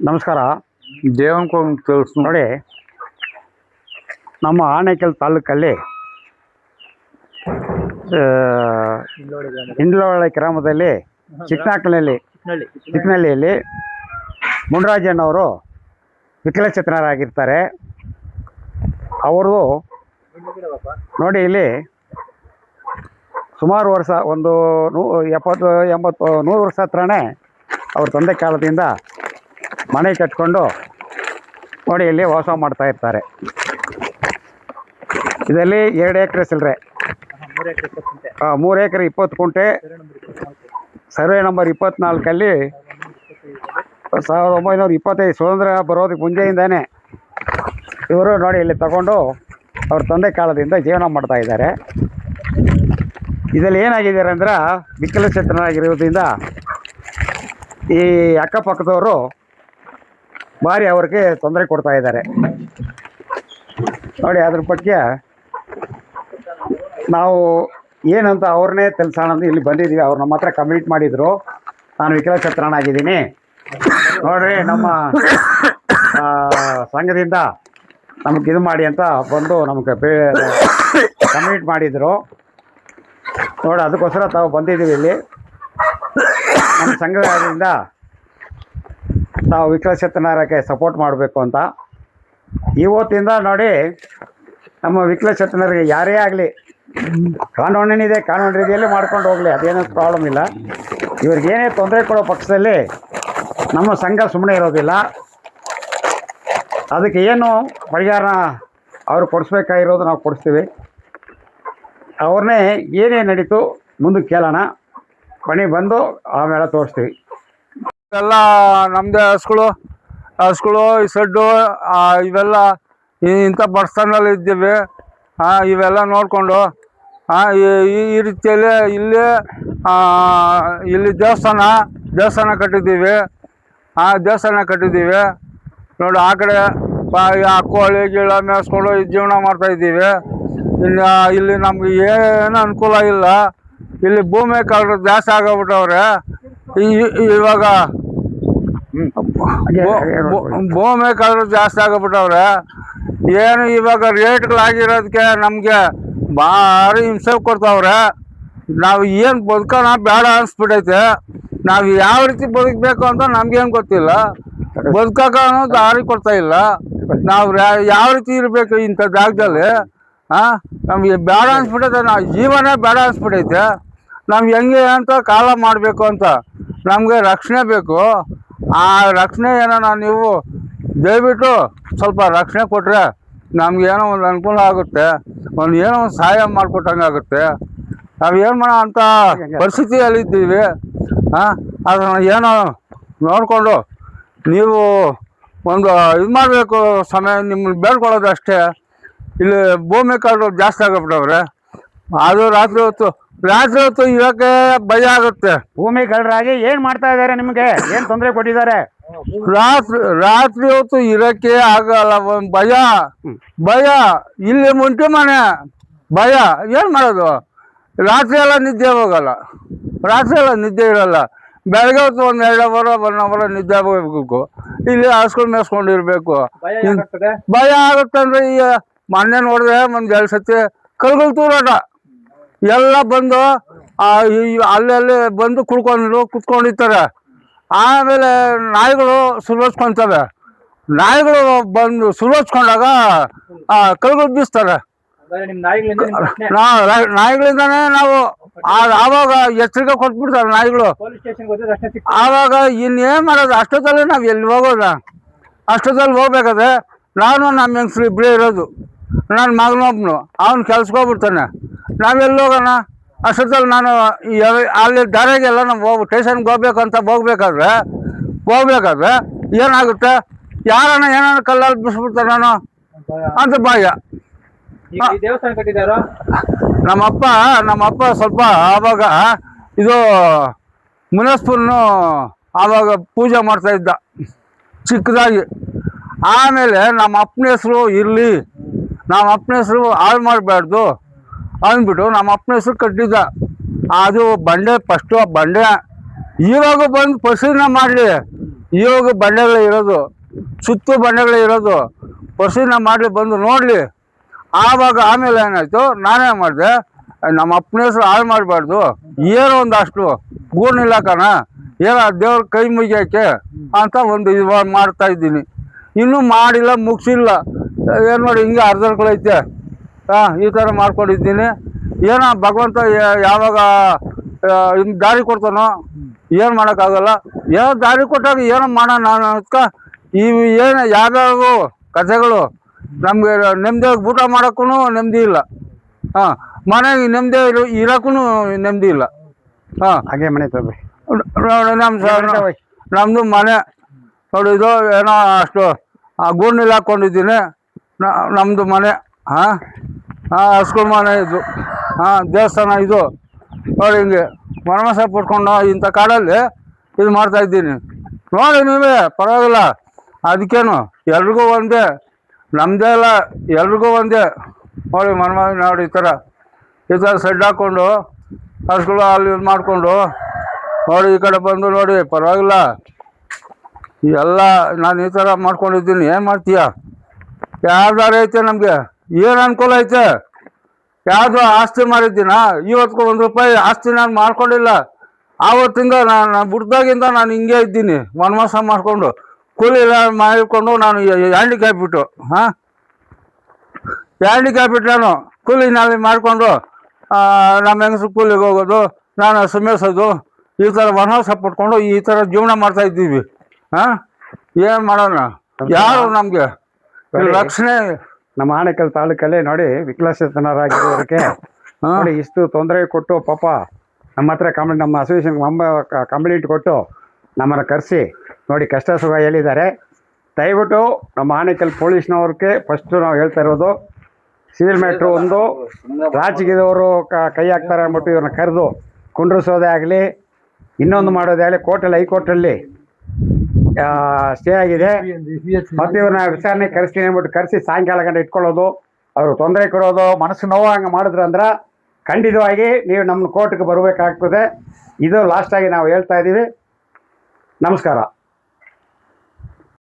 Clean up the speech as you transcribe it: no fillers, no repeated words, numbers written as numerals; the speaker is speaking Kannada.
ನಮಸ್ಕಾರ. ನೋಡಿ, ನಮ್ಮ ಆನೇಕಲ್ ತಾಲೂಕಲ್ಲಿ ಇಂಡ್ಲಹೊಳೆ ಗ್ರಾಮದಲ್ಲಿ ಚಿಕ್ಕನಹಳ್ಳಿಯಲ್ಲಿ ಮುನ್ರಾಜಣ್ಣವರು ವಿಕಲಚೇತನರಾಗಿರ್ತಾರೆ. ಅವರು ನೋಡಿ, ಇಲ್ಲಿ ಸುಮಾರು ವರ್ಷ, ಒಂದು 70-80-100 ವರ್ಷ ಹತ್ರನೇ ಅವ್ರ ತಂದೆ ಕಾಲದಿಂದ ಮನೆ ಕಟ್ಕೊಂಡು ನೋಡಿ ಇಲ್ಲಿ ವಾಸ ಮಾಡ್ತಾ ಇರ್ತಾರೆ. ಇದರಲ್ಲಿ 2 ಎಕರೆ ಚಿಲ್ಲರೆ, 3 ಎಕರೆ 20 ಕುಂಟೆ, ಸರ್ವೆ ನಂಬರ್ 24ಅಲ್ಲಿ 1925 ಸ್ವತಂತ್ರ ಬರೋದಕ್ಕೆ ಮುಂಚೆಯಿಂದಾನೆ ಇವರು ನೋಡಿ ಇಲ್ಲಿ ತಗೊಂಡು ಅವ್ರ ತಂದೆ ಕಾಲದಿಂದ ಜೀವನ ಮಾಡ್ತಾ ಇದ್ದಾರೆ. ಇದರಲ್ಲಿ ಏನಾಗಿದ್ದಾರೆ ಅಂದ್ರೆ, ವಿಕಲಚೇತನರಾಗಿರೋದ್ರಿಂದ ಈ ಅಕ್ಕಪಕ್ಕದವರು ಭಾರಿ ಅವ್ರಿಗೆ ತೊಂದರೆ ಕೊಡ್ತಾ ಇದ್ದಾರೆ. ನೋಡಿ, ಅದ್ರ ಬಗ್ಗೆ ನಾವು ಏನಂತ ಅವ್ರನ್ನೇ ತಿಳಿಸೋಣ ಅಂತ ಇಲ್ಲಿ ಬಂದಿದ್ದೀವಿ. ಅವ್ರು ನಮ್ಮ ಹತ್ರ ಕಮ್ಯುನಿಟ್ ಮಾಡಿದರು, ನಾನು ವಿಕಲಚೇತನನಾಗಿದ್ದೀನಿ ನೋಡ್ರಿ, ನಮ್ಮ ಸಂಘದಿಂದ ನಮಗೆ ಇದು ಮಾಡಿ ಅಂತ ಬಂದು ನಮಗೆ ಕಮ್ಯುನಿಟ್ ಮಾಡಿದರು. ನೋಡಿ, ಅದಕ್ಕೋಸ್ಕರ ತಾವು ಬಂದಿದ್ದೀವಿ ಇಲ್ಲಿ. ನಮ್ಮ ಸಂಘದಿಂದ ನಾವು ವಿಕಲಚೇತನರಿಗೆ ಸಪೋರ್ಟ್ ಮಾಡಬೇಕು ಅಂತ ಇವತ್ತಿಂದ ನೋಡಿ, ನಮ್ಮ ವಿಕಲಚೇತನರಿಗೆ ಯಾರೇ ಆಗಲಿ ಕಾನೂನೇನಿದೆ, ಕಾನೂನು ರೀತಿಯಲ್ಲಿ ಮಾಡ್ಕೊಂಡು ಹೋಗಲಿ, ಅದೇನೂ ಪ್ರಾಬ್ಲಮ್ ಇಲ್ಲ. ಇವ್ರಿಗೇನೇ ತೊಂದರೆ ಕೊಡೋ ಪಕ್ಷದಲ್ಲಿ ನಮ್ಮ ಸಂಘ ಸುಮ್ಮನೆ ಇರೋದಿಲ್ಲ. ಅದಕ್ಕೆ ಏನು ಪರಿಹಾರ ಅವರು ಕೊಡಿಸ್ಬೇಕಾಗಿರೋದು ನಾವು ಕೊಡಿಸ್ತೀವಿ. ಅವ್ರನ್ನೇ ಏನೇ ನಡೀತು ಮುಂದಕ್ಕೆ ಕೇಳೋಣ, ಬನ್ನಿ, ಬಂದು ಆಮೇಲೆ ತೋರಿಸ್ತೀವಿ. ಎಲ್ಲ ನಮ್ಮದೇ ಹಸುಗಳು ಈ ಸಡ್ಡು ಇವೆಲ್ಲ ಇಂಥ ಬಸ್ತಾನಲ್ಲಿ ಇದ್ದೀವಿ. ಇವೆಲ್ಲ ನೋಡಿಕೊಂಡು ಈ ರೀತಿಯಲ್ಲಿ ಇಲ್ಲಿ ದೇವಸ್ಥಾನ ಕಟ್ಟಿದ್ದೀವಿ. ನೋಡಿ, ಆ ಕಡೆ ಕೋಳಿ ಗಿಳ ಮೇಯಿಸ್ಕೊಂಡು ಜೀವನ ಮಾಡ್ತಾಯಿದ್ದೀವಿ. ಇಲ್ಲಿ ನಮ್ಗೆ ಏನು ಅನುಕೂಲ ಇಲ್ಲ. ಇಲ್ಲಿ ಭೂಮಿ ಕಳ್ಳರು ಜಾಸ್ತಿ ಆಗೋಗ್ಬಿಟ್ಟವ್ರೆ. ಇವಾಗ ಭೂಮಿ ಕಳ್ಳರು ಜಾಸ್ತಿ ಆಗೋಗ್ಬಿಟ್ಟವ್ರೆ. ಏನು ಇವಾಗ ರೇಟ್ಗಳಾಗಿರೋದಕ್ಕೆ ನಮಗೆ ಭಾರಿ ಹಿಂಸೆ ಕೊಡ್ತಾವ್ರೆ. ನಾವು ಏನು ಬದುಕೋಣ ಬೇಡ ಅನಿಸ್ಬಿಟ್ಟೈತೆ. ನಾವು ಯಾವ ರೀತಿ ಬದುಕಬೇಕು ಅಂತ ನಮ್ಗೇನು ಗೊತ್ತಿಲ್ಲ. ಬದುಕೋಕೆ ಅನ್ನೋದು ದಾರಿ ಕೊಡ್ತಾ ಇಲ್ಲ. ನಾವು ಯಾವ ರೀತಿ ಇರಬೇಕು ಇಂಥ ಜಾಗದಲ್ಲಿ ನಮಗೆ ಬೇಡ ಅನಿಸ್ಬಿಟ್ಟೈತೆ. ನಾವು ಜೀವನ ಬೇಡ ಅನಿಸ್ಬಿಟ್ಟೈತೆ. ನಮ್ಗೆ ಹೆಂಗೆ ಅಂತ ಕಾಲ ಮಾಡಬೇಕು ಅಂತ ನಮಗೆ ರಕ್ಷಣೆ ಬೇಕು. ಆ ರಕ್ಷಣೆ ಏನೋ ನೀವು ದಯವಿಟ್ಟು ಸ್ವಲ್ಪ ರಕ್ಷಣೆ ಕೊಟ್ಟರೆ ನಮಗೇನೋ ಒಂದು ಅನುಕೂಲ ಆಗುತ್ತೆ, ಏನೋ ಒಂದು ಸಹಾಯ ಮಾಡಿಕೊಟ್ಟಂಗೆ ಆಗುತ್ತೆ. ನಾವು ಏನು ಮಾಡೋ ಅಂಥ ಪರಿಸ್ಥಿತಿಯಲ್ಲಿದ್ದೀವಿ. ಅದನ್ನು ಏನೋ ನೋಡಿಕೊಂಡು ನೀವು ಒಂದು ಇದು ಮಾಡಬೇಕು. ಸಮಯ ನಿಮ್ಮನ್ನು ಬೇಡ್ಕೊಳ್ಳೋದು ಅಷ್ಟೇ. ಇಲ್ಲಿ ಭೂಮಿ ಕಳ್ಳರು ಜಾಸ್ತಿ ಆಗೋಗ್ಬಿಟ್ಟವ್ರೆ. ಅದು ರಾತ್ರಿ ಹೊತ್ತು ಇರೋಕ್ಕೆ ಭಯ ಆಗುತ್ತೆ. ಭೂಮಿ ಕಳ್ಳರಾಗಿ ಏನು ಮಾಡ್ತಾ ಇದ್ದಾರೆ? ನಿಮಗೆ ಏನು ತೊಂದರೆ ಕೊಟ್ಟಿದ್ದಾರೆ? ರಾತ್ರಿ ಹೊತ್ತು ಇರೋಕ್ಕೆ ಆಗಲ್ಲ. ಒಂದು ಭಯ. ಇಲ್ಲಿ ಮುಂಚೆ ಮನೆ ಭಯ. ಏನು ಮಾಡೋದು? ರಾತ್ರಿ ಎಲ್ಲ ನಿದ್ದೆ ಹೋಗಲ್ಲ, ನಿದ್ದೆ ಇರೋಲ್ಲ. ಬೆಳಗ್ಗೆ ಹೊತ್ತು 1 ಅವರ್ ನಿದ್ದೆ ಹೋಗ್ಬೇಕು. ಇಲ್ಲಿ ಹಸ್ಗಳು ಮೇಯಿಸ್ಕೊಂಡಿರ್ಬೇಕು. ಭಯ ಆಗುತ್ತೆ ಅಂದರೆ ಈ ಮೊನ್ನೆ ನೋಡಿದ್ರೆ ಒಂದು 2 ಸತಿ ಕಲ್ಗಳು ತೂರಾಟ ಎಲ್ಲ ಬಂದು ಅಲ್ಲಲ್ಲಿ ಬಂದು ಕುತ್ಕೊಂಡಿರ್ತಾರೆ. ಆಮೇಲೆ ನಾಯಿಗಳು ಸುಲಭಸ್ಕೊತವೆ. ನಾಯಿಗಳು ಬಂದು ಸುಲಭಸ್ಕೊಂಡಾಗ ಕಲ್ಗಳು ಬೀಸ್ತಾರೆ. ನಾಯಿಗಳಿಂದಾನೇ ನಾವು ಆವಾಗ ಎಚ್ಚರಿಕೆ ಕೊಟ್ಬಿಡ್ತಾರೆ ನಾಯಿಗಳು. ಆವಾಗ ಇನ್ನೇನು ಮಾಡೋದು? ಅಷ್ಟೊತ್ತಲ್ಲಿ ನಾವು ಎಲ್ಲಿ ಹೋಗೋದ? ಅಷ್ಟೊತ್ತಲ್ಲಿ ಹೋಗ್ಬೇಕಾದ್ರೆ ನಾನು ನಮ್ಮ ಹೆಂಗಸ್ರು ಇಬ್ಬರೇ ಇರೋದು. ನನ್ನ ಮಗನೊಬ್ಬನು ಅವ್ನು ಕೆಲ್ಸಕ್ಕೆ ಹೋಗ್ಬಿಡ್ತಾನೆ. ನಾವೆಲ್ಲಿ ಹೋಗೋಣ? ಅಷ್ಟೊತ್ತಲ್ಲಿ ನಾನು ಅಲ್ಲಿ ದಾರಿಗೆಲ್ಲ ನಾವು ಸ್ಟೇಷನ್ಗೆ ಹೋಗ್ಬೇಕಂತ ಹೋಗ್ಬೇಕಾದ್ರೆ ಏನಾಗುತ್ತೆ? ಯಾರನ್ನ ಏನಾರ ಕಲ್ಲಲ್ಲಿ ಬಿಸ್ಬಿಡ್ತಾರೆ ನಾನು ಅಂತ ಭಯ. ನಮ್ಮಪ್ಪ ಸ್ವಲ್ಪ ಆವಾಗ ಇದು ಮುನಸ್ಪುರನು ಆವಾಗ ಪೂಜೆ ಮಾಡ್ತಾ ಇದ್ದ ಚಿಕ್ಕದಾಗಿ. ಆಮೇಲೆ ನಮ್ಮ ಅಪ್ಪನ ಹೆಸರು ಇರಲಿ, ನಮ್ಮ ಅಪ್ಪನ ಹೆಸರು ಹಾಳು ಮಾಡಬಾರ್ದು ಅಂದ್ಬಿಟ್ಟು ನಮ್ಮ ಅಪ್ಪನ ಹೆಸರು ಕಟ್ಟಿದ್ದ. ಅದು ಬಂಡೆ, ಫಸ್ಟು ಬಂಡೆ ಇವಾಗ ಬಂದು ಪರಿಶೀಲನೆ ಮಾಡಲಿ. ಇವಾಗ ಬಂಡೆಗಳು ಇರೋದು, ಸುತ್ತು ಬಂಡೆಗಳು ಇರೋದು, ಪರಿಶೀಲನೆ ಮಾಡಲಿ, ಬಂದು ನೋಡಲಿ. ಆಮೇಲೆ ಏನಾಯ್ತು, ನಾನೇ ಮಾಡಿದೆ, ನಮ್ಮ ಅಪ್ಪನ ಹೆಸರು ಹಾಳು ಮಾಡಬಾರ್ದು, ಏನೋ ಒಂದಷ್ಟು ಗೂರ್ನಿಲ್ಲ ಕಣ, ಏನೋ ದೇವ್ರ ಕೈ ಮುಗಿಯೋಕ್ಕೆ ಅಂತ ಒಂದು ಇವಾಗ ಮಾಡ್ತಾ ಇದ್ದೀನಿ. ಇನ್ನೂ ಮಾಡಿಲ್ಲ, ಮುಗಿಸಿಲ್ಲ. ಏನು ನೋಡಿ ಹಿಂಗೆ ಅರ್ಧಕ್ಕೈತೆ. ಈ ಥರ ಮಾಡ್ಕೊಂಡಿದ್ದೀನಿ. ಏನೋ ಭಗವಂತ ಯಾವಾಗ ದಾರಿ ಕೊಡ್ತಾನೋ, ಏನು ಮಾಡೋಕ್ಕಾಗಲ್ಲ. ಏನೋ ದಾರಿ ಕೊಟ್ಟಾಗ ಏನೋ ಮಾಡೋಣ ಅದಕ್ಕೆ. ಏನು ಯಾವ್ಯಾವ ಕಥೆಗಳು ನಮಗೆ ನೆಮ್ಮದಿಯಾಗಿ ಊಟ ಮಾಡೋಕ್ಕೂ ನೆಮ್ಮದಿ ಇಲ್ಲ, ಮನೆಗೆ ನೆಮ್ಮದಿ ಇರೋಕ್ಕೂ ನೆಮ್ಮದಿ ಇಲ್ಲ. ಹಾಗೆ ಮನೆ ತಗೋರಿ. ನಮ್ಮದು ಮನೆ ನೋಡಿ, ಇದು ಏನೋ ಅಷ್ಟು ಗೂರ್ನಿಲ್ ಹಾಕ್ಕೊಂಡಿದ್ದೀನಿ. ನಮ್ಮದು ಮನೆ, ಹಸ್ಗಳ ಮನೆ ಇದು, ದೇವಸ್ಥಾನ ಇದು ನೋಡಿ. ಹಿಂಗೆ ವನವಾಸ ಪಡ್ಕೊಂಡು ಇಂಥ ಕಾಡಲ್ಲಿ ಇದು ಮಾಡ್ತಾಯಿದ್ದೀನಿ ನೋಡಿ. ನೀವೇ ಪರವಾಗಿಲ್ಲ, ಅದಕ್ಕೇನು ಎಲ್ರಿಗೂ ಒಂದೇ, ನಮ್ಮದೇ ಅಲ್ಲ, ಎಲ್ರಿಗೂ ಒಂದೇ ನೋಡಿ. ನೋಡಿ ಈ ಥರ ಸೆಡ್ ಹಾಕ್ಕೊಂಡು ಹಸ್ಗಳು ಅಲ್ಲಿ ಇದು ಮಾಡಿಕೊಂಡು ನೋಡಿ, ಈ ಕಡೆ ಬಂದು ನೋಡಿ. ಪರವಾಗಿಲ್ಲ, ಎಲ್ಲ ನಾನು ಈ ಥರ ಮಾಡ್ಕೊಂಡಿದ್ದೀನಿ. ಏನು ಮಾಡ್ತೀಯ? ಯಾವ್ದಾರು ಐತೆ ನಮಗೆ, ಏನು ಅನುಕೂಲ ಐತೆ? ಯಾವುದು ಆಸ್ತಿ ಮಾಡಿದ್ದೀನಾ? ಇವತ್ತಿಗೂ ₹1 ಆಸ್ತಿ ನಾನು ಮಾಡ್ಕೊಂಡಿಲ್ಲ. ಆವತ್ತಿಂದ ನಾನು ಬಿಡ್ದಾಗಿಂದ ನಾನು ಹಿಂಗೆ ಇದ್ದೀನಿ, ವನವಾಸ ಮಾಡಿಕೊಂಡು ಕೂಲಿ ಮಾಡಿಕೊಂಡು. ನಾನು ಹ್ಯಾಂಡಿಕ್ಯಾಪಿಟ್ಟು ಹ್ಯಾಂಡಿಕ್ಯಾಪಿಟ್ ನಾನು ಕೂಲಿನಲ್ಲಿ ಮಾಡಿಕೊಂಡು ನಮ್ಮ ಹೆಂಗಸರು ಕೂಲಿಗೆ ಹೋಗೋದು, ನಾನು ಸುಮೇಸೋದು, ಈ ಥರ ವನವಾಸ ಪಟ್ಕೊಂಡು ಈ ಥರ ಜೀವನ ಮಾಡ್ತಾಯಿದ್ದೀವಿ. ಏನು ಮಾಡೋಣ? ಯಾರು ನಮಗೆ ರಕ್ಷಣೆ? ನಮ್ಮ ಆನೇಕಲ್ ತಾಲೂಕಲ್ಲಿ ನೋಡಿ, ವಿಕಲಚೇತನರಾಗಿರೋದಕ್ಕೆ ನೋಡಿ ಇಷ್ಟು ತೊಂದರೆ ಕೊಟ್ಟು ಪಾಪ ನಮ್ಮ ಹತ್ರ ನಮ್ಮ ಅಸೋಸಿಯೇಷನ್ ಕಂಪ್ಲೇಂಟ್ ಕೊಟ್ಟು ನಮ್ಮನ್ನು ಕರೆಸಿ ನೋಡಿ ಕಷ್ಟ ಸುಖ ಹೇಳಿದ್ದಾರೆ. ದಯವಿಟ್ಟು ನಮ್ಮ ಆನೇಕಲ್ ಪೊಲೀಸ್ನವ್ರಿಗೆ ಫಸ್ಟು ನಾವು ಹೇಳ್ತಾ ಇರೋದು, ಸಿವಿಲ್ ಮ್ಯಾಟ್ರು ಒಂದು ರಾಜಕೀಯದವರು ಕೈ ಹಾಕ್ತಾರೆ ಅಂದ್ಬಿಟ್ಟು ಇವ್ರನ್ನ ಕರೆದು ಕುಂಡ್ರಿಸೋದೇ ಆಗಲಿ, ಇನ್ನೊಂದು ಮಾಡೋದೇ ಆಗಲಿ, ಕೋರ್ಟಲ್ಲಿ ಹೈಕೋರ್ಟಲ್ಲಿ ಸ್ಟೇ ಆಗಿದೆ. ಮತ್ತು ಇವ್ರನ್ನ ವಿಚಾರಣೆ ಕರೆಸ್ತೀನಿ ಅಂದ್ಬಿಟ್ಟು ಕರೆಸಿ ಸಾಯಂಕಾಲ ಗಂಟೆ ಇಟ್ಕೊಳ್ಳೋದು, ಅವರು ತೊಂದರೆ ಕೊಡೋದು, ಮನಸ್ಸು ನೋವು ಹಂಗೆ ಮಾಡಿದ್ರಂದ್ರೆ ಖಂಡಿತವಾಗಿ ನೀವು ನಮ್ಮ ಕೋರ್ಟ್ಗೆ ಬರಬೇಕಾಗ್ತದೆ. ಇದು ಲಾಸ್ಟಾಗಿ ನಾವು ಹೇಳ್ತಾ ಇದ್ದೀವಿ. ನಮಸ್ಕಾರ.